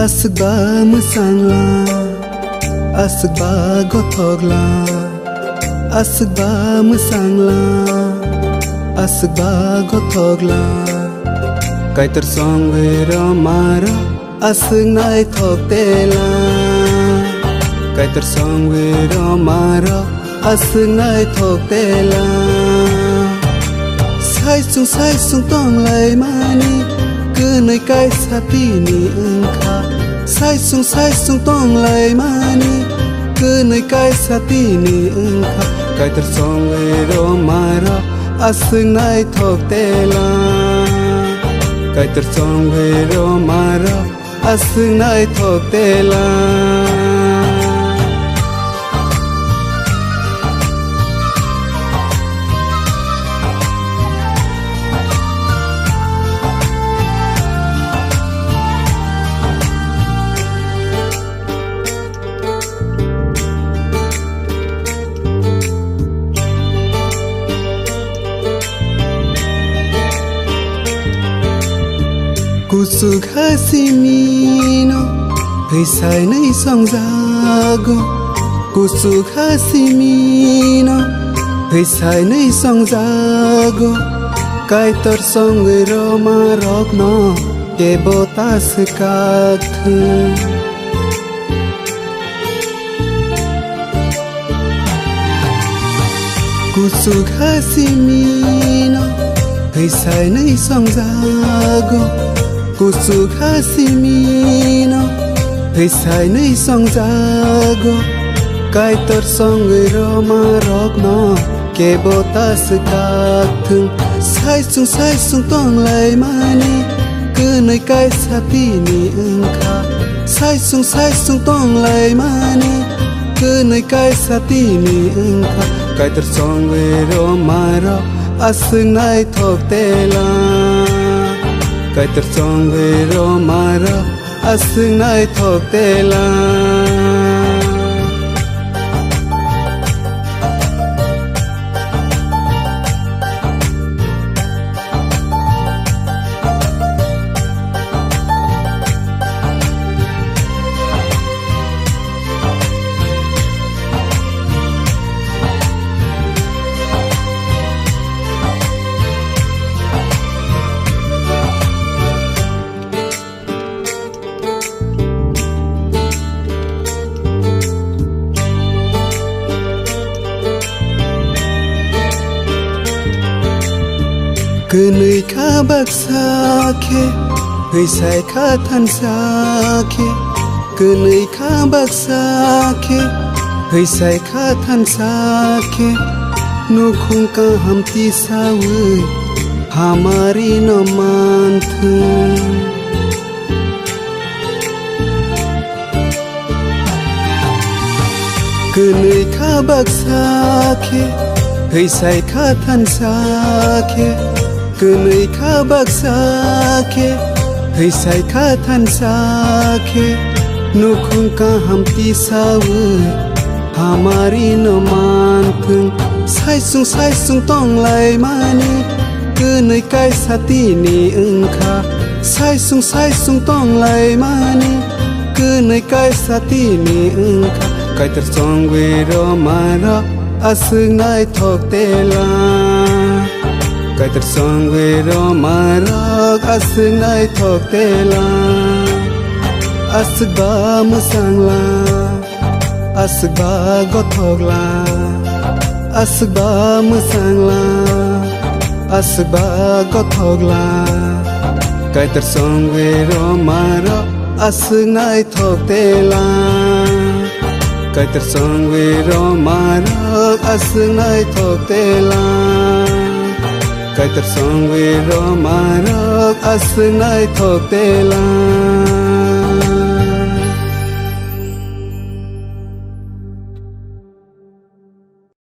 asba musangla asba gothogla asba musangla asba gothogla kaitar songwe ramara asngai thoktela kaitar songwe ramara asngai thoktela sai sung tong lai mani cứ nơi cái xa tí ni ưng kha sai sung tong lai mani cứ nơi cái xa tí ni ưng kha cái thật song về đó mà ra asung nai thok tela cái thật song về đó mà ra asung nai thok tela Kusuk hasimino Hei sai nei song zago Kusuk hasimino Hei sai nei song zago Kai tor song roma rok no Ke botas kak Kusuk hasimino Hei sai nei song zago Kusuk hasimino Hei sai nei song zago Kai tor song roma rok no Ke botas kak thung sai sung tong lai mani Cứ nơi cái xa tí ni ưng kha sai sung tong lai mani Cứ nơi cái xa tí ni ưng kha Kai tor song roma rok asung nai thok tela Kai tor song ve ro mara asung nai thok tela Cứ nơi khá bạc xa khe Hei sai khá than xa khe Cứ nơi khá bạc xa khe Hei sai khá than xa khe Nu khung ka ham ti sa ui Hamari no man thun Cứ nơi khá bạc xa khe Hei sai khá than xa khe Cứ nơi khá bạc xa khe Hei sai khá than xa khe Nu khung ka ham ti sa ui Hamari no man thung sai sung tong lai mani Cứ nơi cái xa tí ni ưng kha sai sung tong lai mani Cứ nơi cái xa tí ni ưng kha Kai tor song ve ro ma ra asung nai thok tela Kai tor song ve ro ma ra asung nai thok tela Asba musangla asba gothogla asba musangla asba gothogla Kai tor song ve ro ma ra asung nai thok tela Kai tor song ve ro ma ra asung nai thok tela Kai tor song ve ro ma ra asung nai thok tela